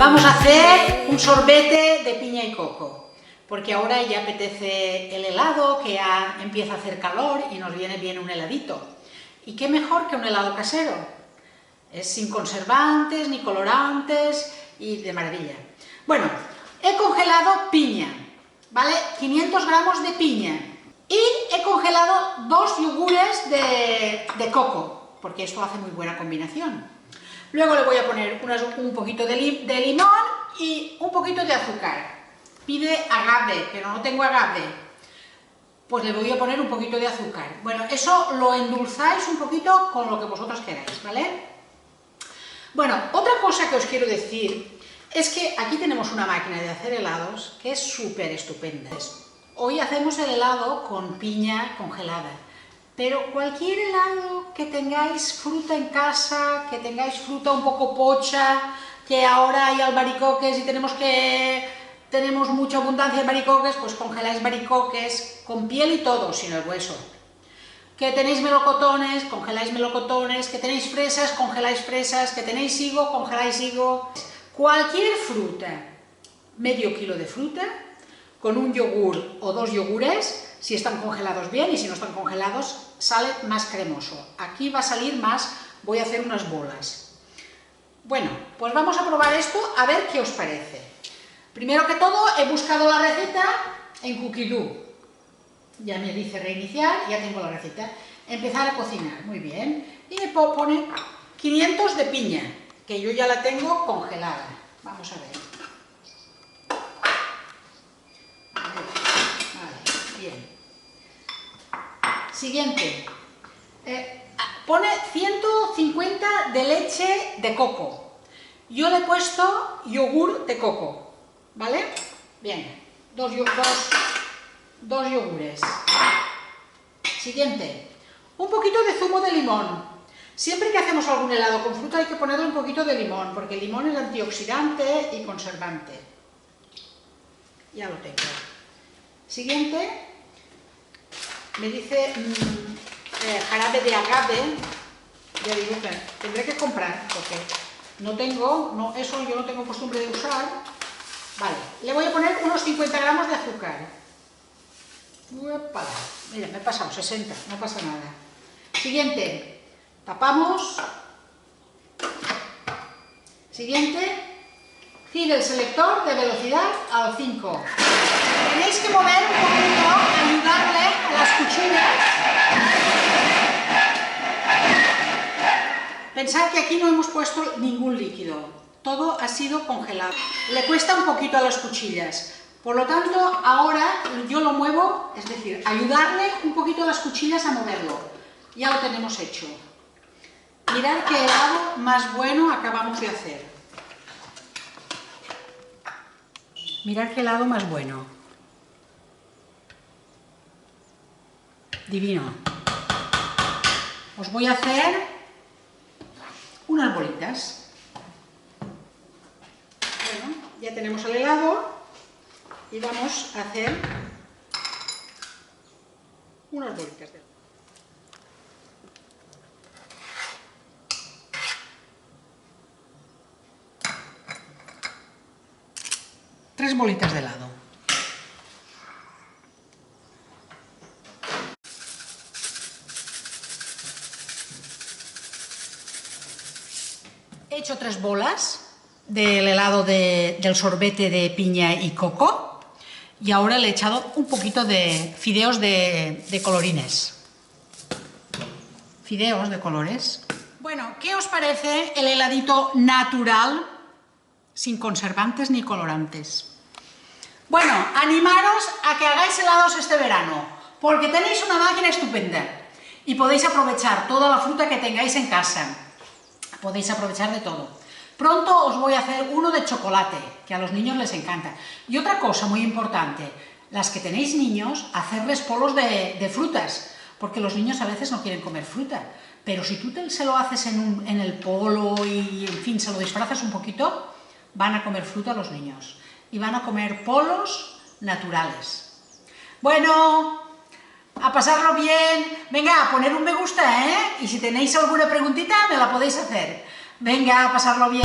Vamos a hacer un sorbete de piña y coco, porque ahora ya apetece el helado, que ya empieza a hacer calor y nos viene bien un heladito. ¿Y qué mejor que un helado casero? Es sin conservantes ni colorantes y de maravilla. Bueno, he congelado piña, ¿vale? 500 gramos de piña y he congelado 2 yogures de coco, porque esto hace muy buena combinación. Luego le voy a poner un poquito de limón y un poquito de azúcar. Pide agave, pero no tengo agave, pues le voy a poner un poquito de azúcar. Bueno, eso lo endulzáis un poquito con lo que vosotros queráis, ¿vale? Bueno, otra cosa que os quiero decir es que aquí tenemos una máquina de hacer helados que es súper estupenda. Hoy hacemos el helado con piña congelada, pero cualquier helado que tengáis fruta en casa, que tengáis fruta un poco pocha, que ahora hay albaricoques y tenemos mucha abundancia de albaricoques, pues congeláis albaricoques con piel y todo, sin el hueso. Que tenéis melocotones, congeláis melocotones, que tenéis fresas, congeláis fresas, que tenéis higo, congeláis higo. Cualquier fruta, medio kilo de fruta, con un yogur o 2 yogures, si están congelados bien, y si no están congelados sale más cremoso. Aquí va a salir más, voy a hacer unas bolas. Bueno, pues vamos a probar esto a ver qué os parece. Primero que todo he buscado la receta en Cookidoo. Ya me dice reiniciar, ya tengo la receta. Empezar a cocinar, muy bien. Y me pone 500 de piña, que yo ya la tengo congelada. Vamos a ver. Vale, bien. Siguiente. Pone 150 de leche de coco. Yo le he puesto yogur de coco, ¿vale? Bien, dos yogures. Siguiente, un poquito de zumo de limón. Siempre que hacemos algún helado con fruta hay que ponerle un poquito de limón, porque el limón es antioxidante y conservante. Ya lo tengo. Siguiente, me dice jarabe de agave. Ya digo que tendré que comprar, porque no tengo, eso yo no tengo costumbre de usar. Vale, le voy a poner unos 50 gramos de azúcar. Uepa, mira, me he pasado 60, no pasa nada. Siguiente, tapamos. Siguiente, gire el selector de velocidad al 5. Tenéis que mover un poquito, ayudarle a las cuchillas. Pensad que aquí no hemos puesto ningún líquido, todo ha sido congelado. Le cuesta un poquito a las cuchillas. Por lo tanto, ahora yo lo muevo, es decir, ayudarle un poquito a las cuchillas a moverlo. Ya lo tenemos hecho. Mirad qué helado más bueno acabamos de hacer. Mirad qué helado más bueno. Divino. Os voy a hacer unas bolitas. Bueno, ya tenemos el helado. Y vamos a hacer unas bolitas de helado. Tres bolitas de helado. He hecho 3 bolas del helado del sorbete de piña y coco. Y ahora le he echado un poquito de fideos de colorines. Fideos de colores. Bueno, ¿qué os parece el heladito natural, sin conservantes ni colorantes? Bueno, animaros a que hagáis helados este verano, porque tenéis una máquina estupenda y podéis aprovechar toda la fruta que tengáis en casa. Podéis aprovechar de todo. Pronto os voy a hacer uno de chocolate, que a los niños les encanta. Y otra cosa muy importante, las que tenéis niños, hacerles polos de frutas, porque los niños a veces no quieren comer fruta. Pero si tú se lo haces en el polo y, en fin, se lo disfrazas un poquito, van a comer fruta los niños. Y van a comer polos naturales. Bueno, a pasarlo bien. Venga, a poner un me gusta, ¿eh? Y si tenéis alguna preguntita, me la podéis hacer. Venga, a pasarlo bien.